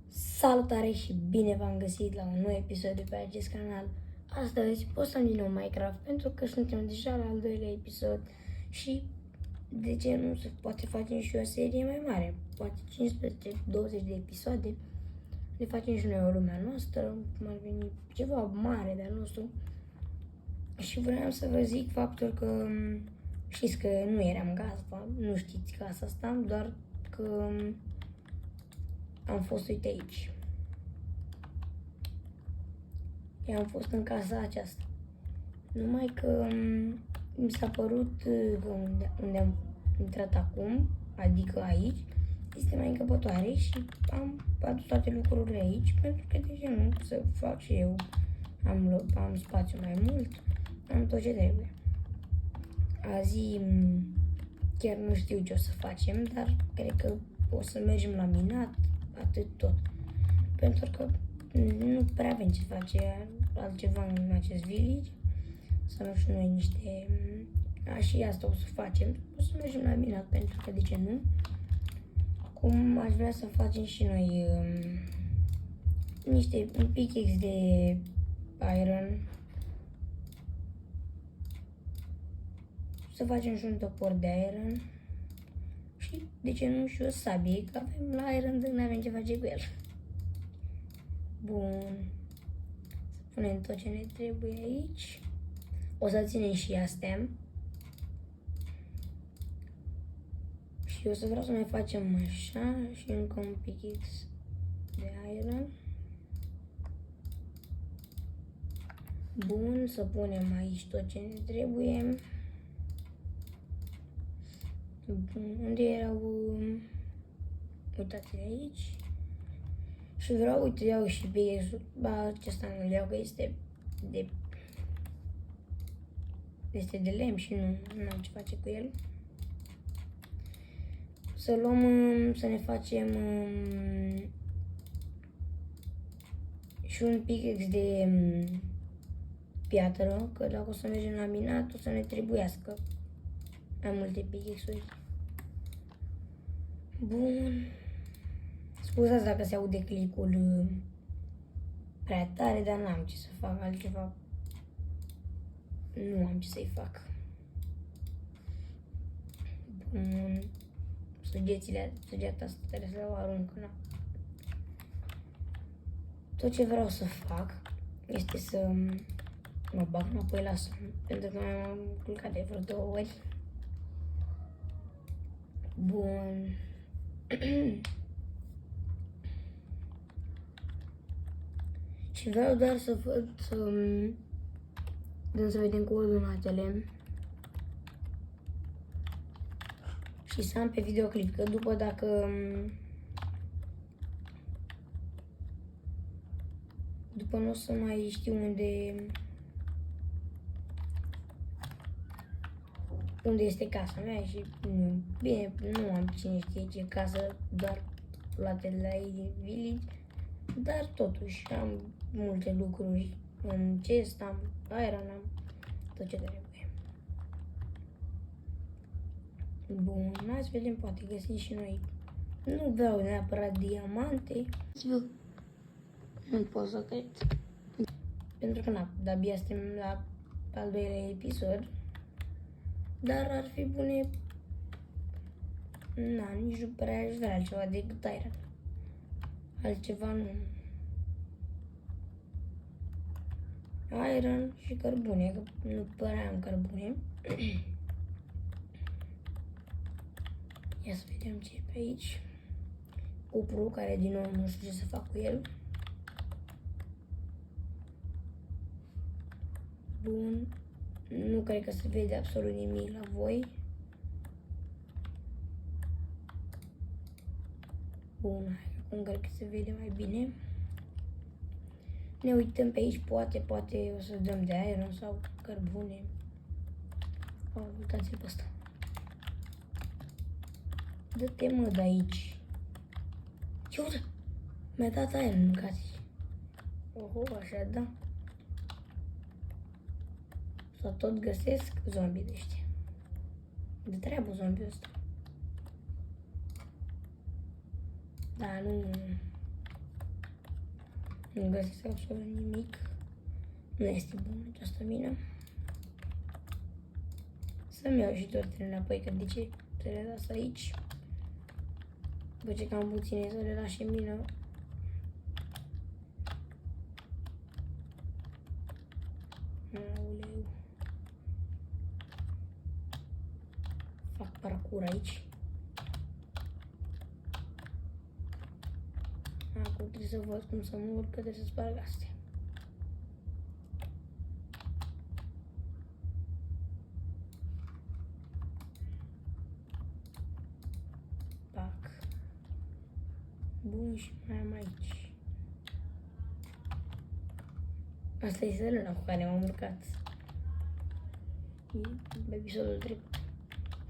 Salutare și bine v-am găsit la un nou episod de pe acest canal. Astăzi postăm din nou Minecraft pentru că suntem deja la al doilea episod și de ce nu se poate face și o serie mai mare, poate 15-20 de episoade. Ne facem și noi o lumea noastră, cum ar veni ceva mare de-al nostru. Și vreau să vă zic faptul că știți că nu eram gazda, nu știți casa asta, doar că am fost, uite aici. Eu am fost în casa aceasta. Numai că mi s-a părut că unde am intrat acum, adică aici, este mai încăpătoare și am adus toate lucrurile aici, pentru că de ce nu să fac și eu. Am spațiu mai mult, am tot ce trebuie. Azi chiar nu știu ce o să facem, dar cred că o să mergem la minat, atât tot. Pentru că nu prea avem ce face altceva în acest village. Să nu știu noi niște... și asta o să facem. O să mergem la minat, pentru că de ce nu? Acum aș vrea să facem și noi un pickaxe de iron. Să facem și un topor de iron. Și de ce nu și o sabie, că avem la iron, nu avem ce face cu el. Bun. Să punem tot ce ne trebuie aici. O să ținem și astea. Și o să vreau să mai facem așa și încă un pickaxe de iron. Bun, să punem aici tot ce ne trebuie. Bun, unde erau? Uitați aici. Și vreau, uite, iau și pickaxe-ul. Ba, acesta nu-l iau, că este de lemn și nu am ce face cu el. Să luăm, să ne facem și un pickaxe de piatră, că dacă o să mergem la minat, o să ne trebuiască mai multe pickaxe-uri. Bun. Scuzați dacă se aude clicul prea tare, dar n-am ce să fac altceva. Nu am ce să-i fac. Bun. Săgeata asta trebuie să o arunc, na. Tot ce vreau să fac este să mă bag înapoi la somn, pentru că m-am culcat de vreo 2 ori. Bun. Și vreau doar să văd, să vedem coordonatele și să am pe videoclip, că după după nu o să mai știu unde este casa mea și bine, nu am cine știe ce casă, doar luate de la ei din village, dar totuși am multe lucruri în chest, am iron, am tot ce trebuie. Bun, hai să vedem, poate găsim și noi. Nu vreau neapărat diamante. Nu pot să cred. Pentru că de-abia suntem la al doilea episod. Dar ar fi bune. Nici nu prea aș vrea altceva decât iron. Altceva nu. Iron și cărbune, că nu prea am cărbune. Ia să vedem ce e pe aici. Cupru, care din nou nu știu ce să fac cu el. Bun. Nu cred că se vede absolut nimic la voi. Bun, acum cred că se vede mai bine. Ne uităm pe aici, poate o să dăm de iron sau cărbune. Uitați-l pe ăsta. Dă-te mă de aici. Ce uite? Mi-a dat iron, mâncați. Oho, așa da. Să tot găsesc zombie de ăștia. De treabă zombiul ăsta. Dar nu găsesc absolut nimic. Nu este bună această mină. Să-mi iau și tortele înapoi, că de ce să le las aici? După ce cam puține să le las și mină. Aoleu. Fac parcur aici. Acum trebuie să văd cum să mă urc, că trebuie să sparg astea. Pac. Bun, și mai am aici. Asta e sălâna cu care m-am urcat. Pe episodul trecut.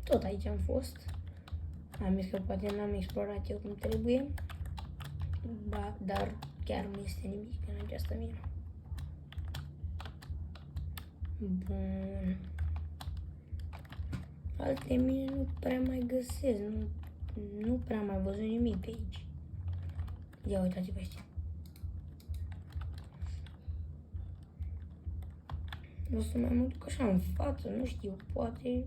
Tot aici am fost. Am zis că poate n-am explorat eu cum trebuie. Dar chiar nu este nimic în această mină. Bun. Alte mine nu prea mai găsesc. Nu prea mai văzut nimic pe aici. Ia uitați pe ăștia. O să mai mă duc așa în față, nu știu, poate...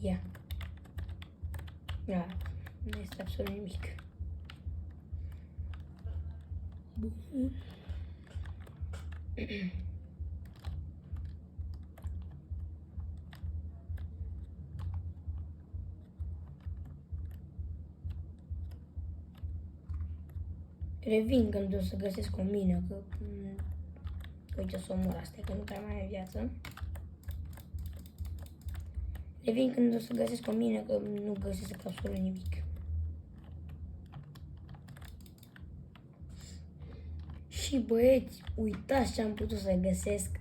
Ia. Da, nu este absolut nimic. Bun. Revin când o să găsesc o mină, că uite, o să omor astea, că nu prea mai am viață. Revin când o să găsesc o mină, că nu găsesc absolut nimic. Și băieți, uitați ce am putut să găsesc.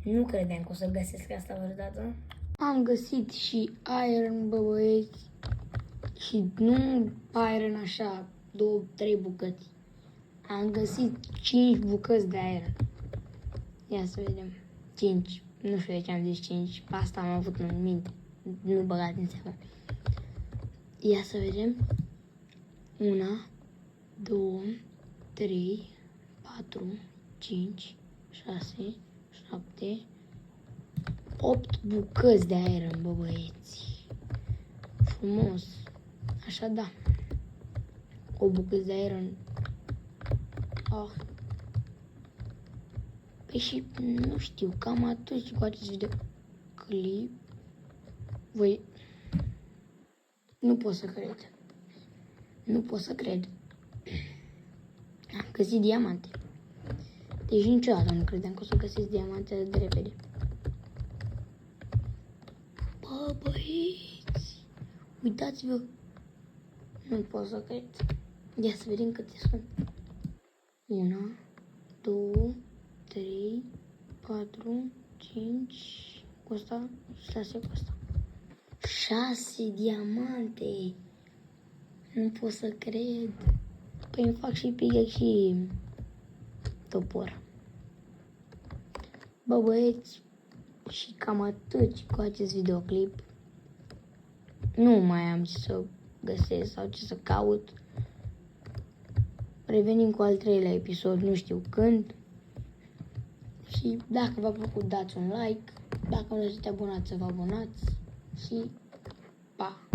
Nu credeam că o să găsesc asta vreodată. Am găsit și iron, bă, băieți. Și nu iron așa, 2-3 bucăți. Am găsit 5 bucăți de iron. Ia să vedem. 5. Nu știu de ce am zis 5. Asta am avut în minte. Nu băgați în seama. Ia să vedem. 1, 2, 3, 4, 5, 6, 7, 8 bucăți de iron, bă, băieți. Frumos. Așa, da. O bucăți de iron. Oh. Păi și, nu știu, cam atât cu acest videoclip. Voi... Nu pot să cred. Nu pot să cred. Am găsit diamante. Deci niciodată nu credeam că o să găsesc diamante atât de repede. Bă, băieți, uitați-vă. Nu pot să cred. Ia să vedem câte sunt. 1, 2, 3, 4, 5, cu asta, 6 cu asta. 6 diamante. Nu pot să cred. Păi îmi fac și pickaxe și topor. Bă, băieți, și cam atât cu acest videoclip. Nu mai am ce să găsesc sau ce să caut. Revenim cu al 3-lea episod, nu știu când. Și dacă v-a plăcut, dați un like. Dacă nu sunteți abonați, să vă abonați. Și pa!